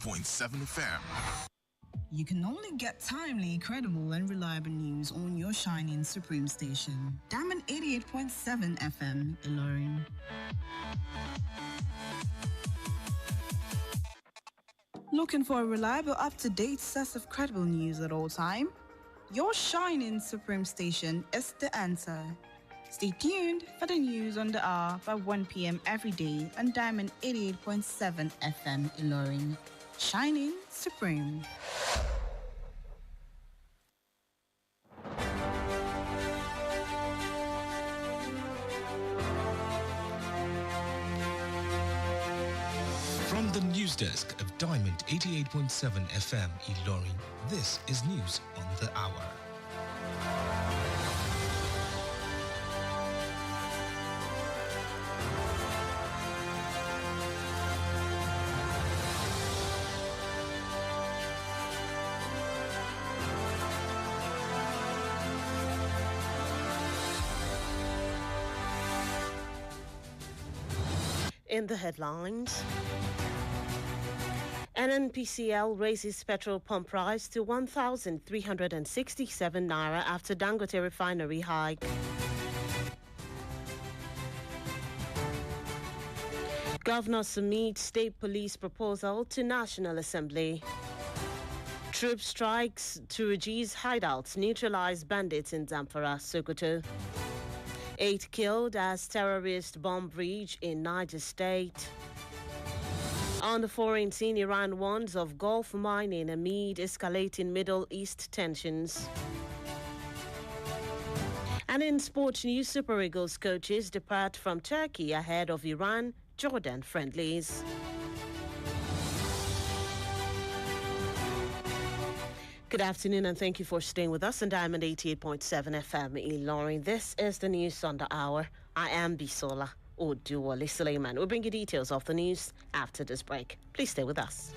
88.7 FM. You can only get timely, credible, and reliable news on your shining Supreme station. Diamond 88.7 FM, Ilorin. Looking for a reliable, up-to-date source of credible news at all time? Your shining Supreme station is the answer. Stay tuned for the news on the hour by 1 p.m. every day on Diamond 88.7 FM, Ilorin. Shining Supreme. From the news desk of Diamond 88.7 FM Ilorin, this is News on the Hour. In the headlines, NNPCL raises petrol pump price to 1,367 naira after Dangote refinery hike. Governor submits state police proposal to National Assembly. Troop strikes to Ruji's hideouts neutralize bandits in Zamfara, Sokoto. 8 killed as terrorist bomb breach in Niger State. On the foreign scene, Iran warns of Gulf mining amid escalating Middle East tensions. And in sports news, Super Eagles coaches depart from Turkey ahead of Iran-Jordan friendlies. Good afternoon and thank you for staying with us on Diamond 88.7 FM Ilorin. This is the news on the hour. I am Bisola. Oduwole Sulieman. We'll bring you details of the news after this break. Please stay with us.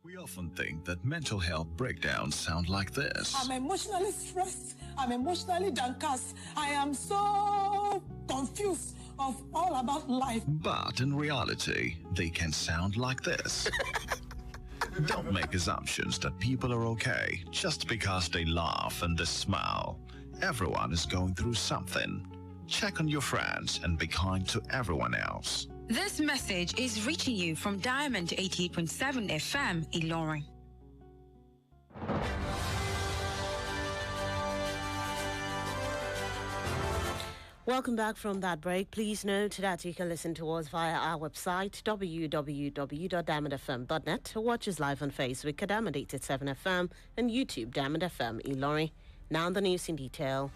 We often think that mental health breakdowns sound like this. I'm emotionally stressed. I'm emotionally downcast. I am so confused of all about life. But in reality, they can sound like this. Don't make assumptions that people are okay just because they laugh and they smile. Everyone is going through something. Check on your friends and be kind to everyone else. This message is reaching you from Diamond 88.7 FM Ilorin. Welcome back from that break. Please note that you can listen to us via our website, www.diamondfm.net, or watch us live on Facebook at Diamond 87 FM and YouTube, Diamond FM Ilorin. Now the news in detail.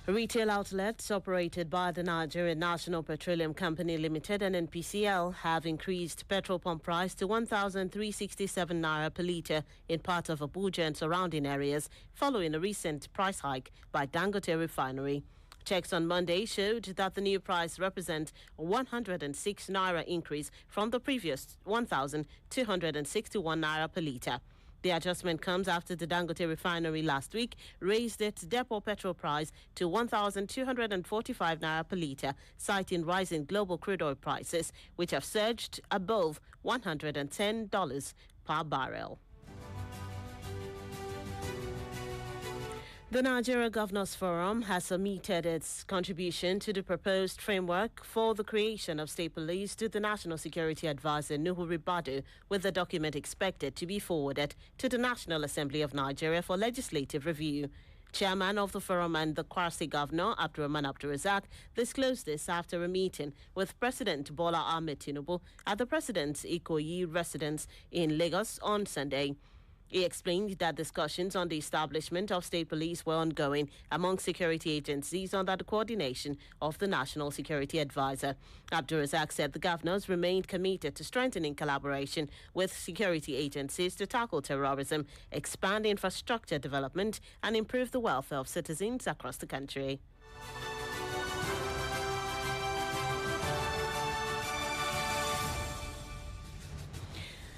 Retail outlets operated by the Nigerian National Petroleum Company Limited and NPCL have increased petrol pump price to 1,367 naira per litre in part of Abuja and surrounding areas following a recent price hike by Dangote Refinery. Checks on Monday showed that the new price represents a 106 naira increase from the previous 1,261 naira per litre. The adjustment comes after the Dangote refinery last week raised its depot petrol price to 1,245 naira per litre, citing rising global crude oil prices, which have surged above $110 per barrel. The Nigeria Governors Forum has submitted its contribution to the proposed framework for the creation of state police to the National Security Advisor Nuhu Ribadu, with the document expected to be forwarded to the National Assembly of Nigeria for legislative review. Chairman of the forum and the Kwarsi Governor, Abdurrahman Abdurrazak, disclosed this after a meeting with President Bola Ahmed Tinubu at the President's Ikoyi residence in Lagos on Sunday. He explained that discussions on the establishment of state police were ongoing among security agencies under the coordination of the National Security Advisor. Abdurrazak said the governors remained committed to strengthening collaboration with security agencies to tackle terrorism, expand infrastructure development, and improve the welfare of citizens across the country.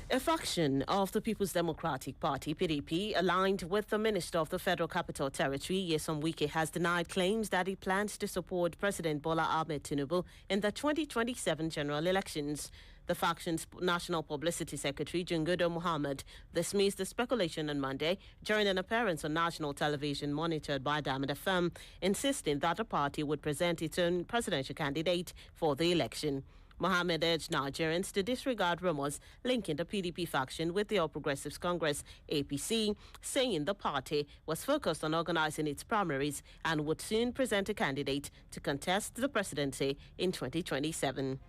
A faction of the People's Democratic Party, PDP, aligned with the Minister of the Federal Capital Territory, Nyesom Wike, has denied claims that he plans to support President Bola Ahmed Tinubu in the 2027 general elections. The faction's National Publicity Secretary, Jungodo Mohammed, dismissed the speculation on Monday during an appearance on national television monitored by Diamond FM, insisting that the party would present its own presidential candidate for the election. Mohammed urged Nigerians to disregard rumors linking the PDP faction with the All Progressives Congress, APC, saying the party was focused on organizing its primaries and would soon present a candidate to contest the presidency in 2027.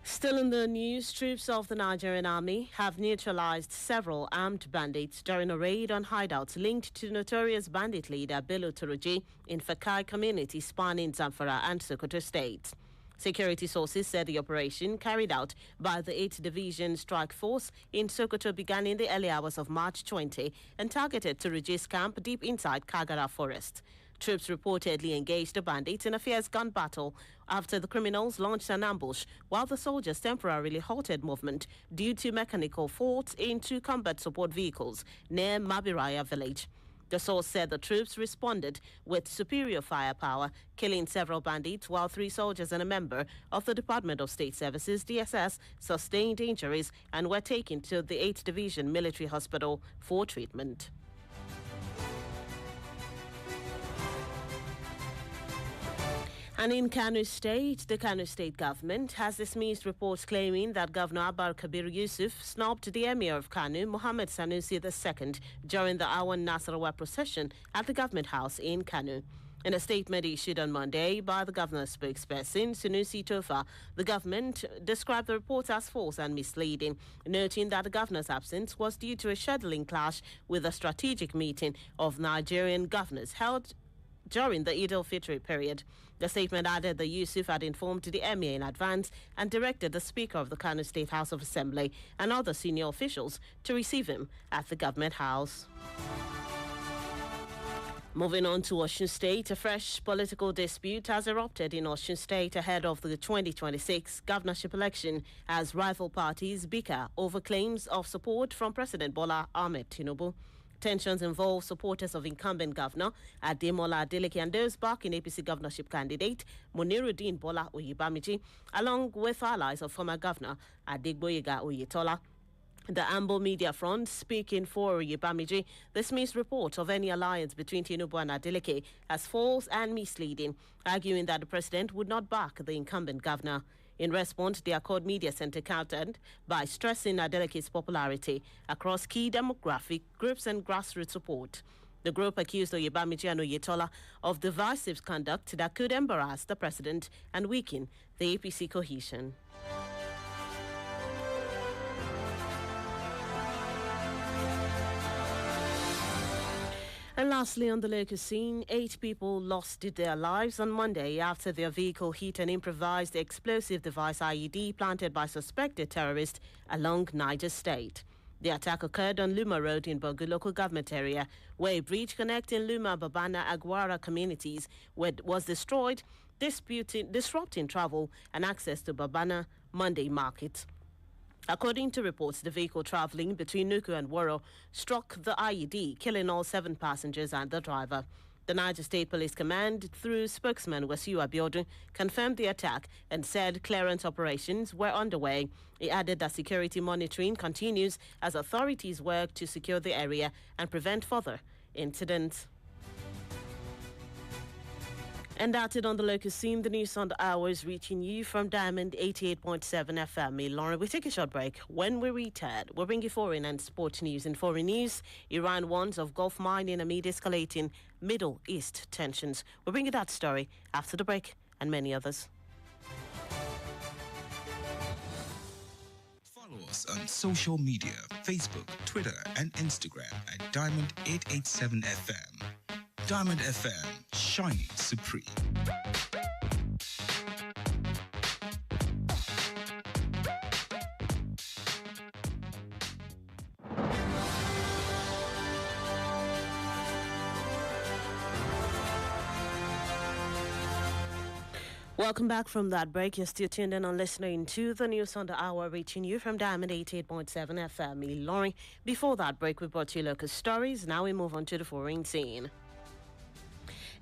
Still in the news, troops of the Nigerian army have neutralized several armed bandits during a raid on hideouts linked to notorious bandit leader Bello Turji in Fakai community spanning Zamfara and Sokoto states. Security sources said the operation, carried out by the 8th Division Strike Force in Sokoto, began in the early hours of March 20 and targeted Turji's camp deep inside Kagara Forest. Troops reportedly engaged the bandits in a fierce gun battle after the criminals launched an ambush, while the soldiers temporarily halted movement due to mechanical faults in 2 combat support vehicles near Mabiraya village. The source said the troops responded with superior firepower, killing several bandits, while 3 soldiers and a member of the Department of State Services, DSS, sustained injuries and were taken to the 8th Division Military Hospital for treatment. And in Kano State, the Kano State government has dismissed reports claiming that Governor Abbar Kabir Yusuf snubbed the Emir of Kano, Mohammed Sanusi II, during the Awan Nasarawa procession at the government house in Kano. In a statement issued on Monday by the governor's spokesperson, Sunusi Tofa, the government described the reports as false and misleading, noting that the governor's absence was due to a scheduling clash with a strategic meeting of Nigerian governors held during the Eid al-Fitr period. The statement added that Yusuf had informed the Emir in advance and directed the Speaker of the Kano State House of Assembly and other senior officials to receive him at the government house. Moving on to Osun State, a fresh political dispute has erupted in Osun State ahead of the 2026 governorship election as rival parties bicker over claims of support from President Bola Ahmed Tinubu. Tensions involve supporters of incumbent governor Ademola Adeleke and those backing APC governorship candidate Muniruddin Bola Oyebamiji, along with allies of former governor Adegboyega Oyetola. The Ambo Media Front, speaking for Oyebamiji, dismissed reports of any alliance between Tinubu and Adeleke as false and misleading, arguing that the president would not back the incumbent governor. In response, the Accord Media Center countered by stressing Adeleke's popularity across key demographic groups and grassroots support. The group accused Oyebamiji and Oyetola of divisive conduct that could embarrass the president and weaken the APC cohesion. And lastly, on the local scene, 8 people lost their lives on Monday after their vehicle hit an improvised explosive device IED planted by suspected terrorists along Niger State. The attack occurred on Luma Road in Bogu local government area, where a bridge connecting Luma, Babana, Aguara communities was destroyed, disrupting travel and access to Babana Monday market. According to reports, the vehicle traveling between Nuku and Woro struck the IED, killing all 7 passengers and the driver. The Niger State Police Command, through spokesman Wasiu Abiodun, confirmed the attack and said clearance operations were underway. He added that security monitoring continues as authorities work to secure the area and prevent further incidents. And that's it on the local scene. The news on the hour is reaching you from Diamond 88.7 FM. Lauren, we take a short break. When we return, we'll bring you foreign and sports news. In foreign news, Iran warns of Gulf mining amid escalating Middle East tensions. We'll bring you that story after the break and many others. Follow us on social media, Facebook, Twitter, and Instagram at Diamond 887 FM. Diamond FM, shining supreme. Welcome back from that break. You're still tuned in and listening to the news on the hour, reaching you from Diamond 88.7 FM. Laurie. Before that break, we brought you local stories. Now we move on to the foreign scene.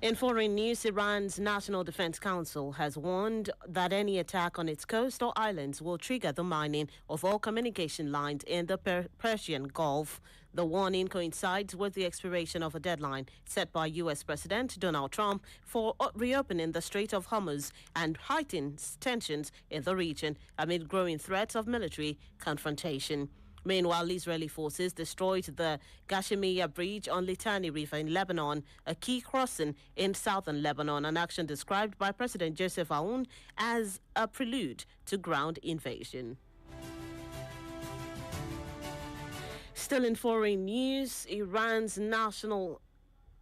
In foreign news, Iran's National Defense Council has warned that any attack on its coast or islands will trigger the mining of all communication lines in the Persian Gulf. The warning coincides with the expiration of a deadline set by U.S. President Donald Trump for reopening the Strait of Hormuz and heightened tensions in the region amid growing threats of military confrontation. Meanwhile, Israeli forces destroyed the Gashemiya Bridge on Litani River in Lebanon, a key crossing in southern Lebanon, an action described by President Joseph Aoun as a prelude to ground invasion. Still in foreign news,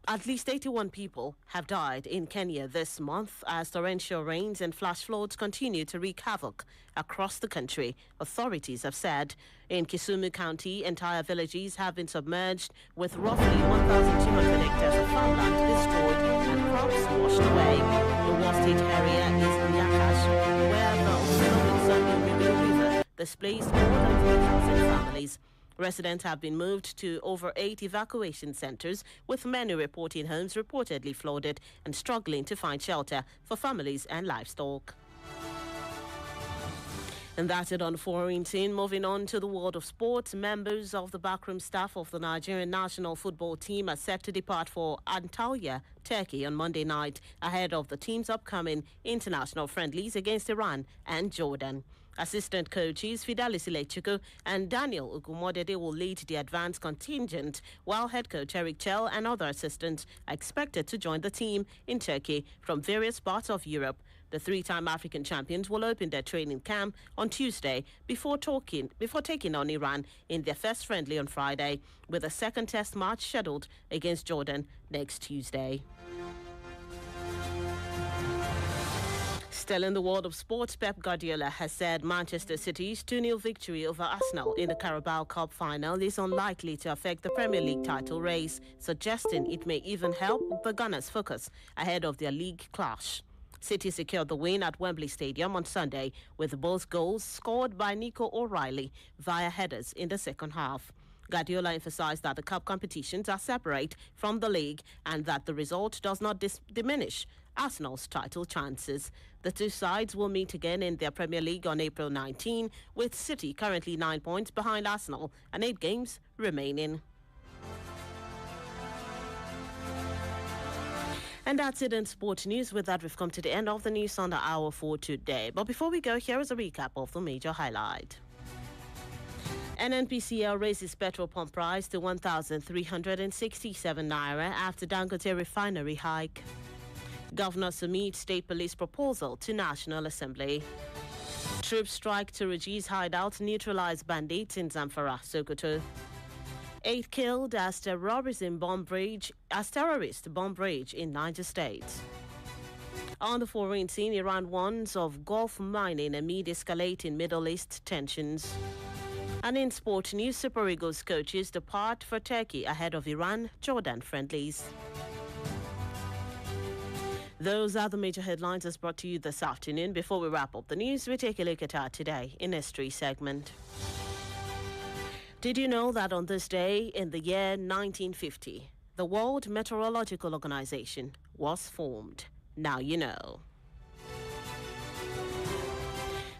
at least 81 people have died in Kenya this month as torrential rains and flash floods continue to wreak havoc across the country, authorities have said. In Kisumu County, entire villages have been submerged with roughly 1,200 hectares of farmland destroyed and crops washed away. The worst hit area is Nyakash, where the overflowing River displaced more than 3,000 families. Residents have been moved to over 8 evacuation centers, with many reporting homes reportedly flooded and struggling to find shelter for families and livestock. And that's it on foreign scene. Moving on to the world of sports, members of the backroom staff of the Nigerian national football team are set to depart for Antalya, Turkey on Monday night ahead of the team's upcoming international friendlies against Iran and Jordan. Assistant coaches Fidelis Ilechukwu and Daniel Ugumodede will lead the advanced contingent, while head coach Eric Chell and other assistants are expected to join the team in Turkey from various parts of Europe. The 3-time African champions will open their training camp on Tuesday before taking on Iran in their first friendly on Friday, with a second test match scheduled against Jordan next Tuesday. Still in the world of sports, Pep Guardiola has said Manchester City's 2-0 victory over Arsenal in the Carabao Cup final is unlikely to affect the Premier League title race, suggesting it may even help the Gunners focus ahead of their league clash. City secured the win at Wembley Stadium on Sunday, with both goals scored by Nico O'Reilly via headers in the second half. Guardiola emphasized that the cup competitions are separate from the league and that the result does not diminish Arsenal's title chances. The two sides will meet again in their Premier League on April 19, with City currently 9 points behind Arsenal and 8 games remaining. And that's it in sport news. With that, we've come to the end of the news on the hour for today. But before we go, here is a recap of the major highlight. NNPCL raises petrol pump price to 1,367 naira after Dangote refinery hike. Governor submits state police proposal to National Assembly. Troops strike to Raji's hideout, neutralize bandits in Zamfara, Sokoto. 8 killed as terrorist bomb bridge in Niger State. On the foreign scene, Iran warns of Gulf mining amid escalating Middle East tensions. And in sport news, Super Eagles coaches depart for Turkey ahead of Iran-Jordan friendlies. Those are the major headlines as brought to you this afternoon. Before we wrap up the news, we take a look at our Today in History segment. Did you know that on this day in the year 1950, the World Meteorological Organization was formed? Now you know.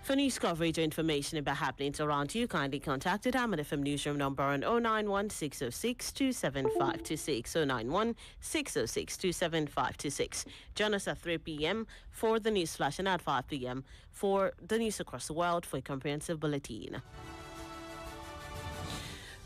For news coverage or information about happenings around you, kindly contact the Diamond FM newsroom number on 091-606-27526, 091-606-27526. Join us at 3 p.m. for the news flash and at 5 p.m. for the news across the world for a comprehensive bulletin.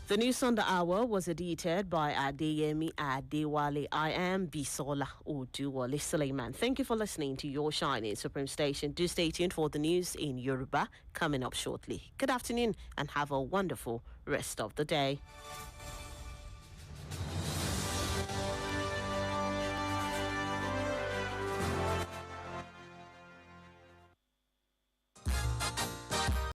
The news on the hour was edited by Adeyemi Adewale. I am Bisola Oduwole Sulieman. Thank you for listening to your shining Supreme Station. Do stay tuned for the news in Yoruba coming up shortly. Good afternoon and have a wonderful rest of the day.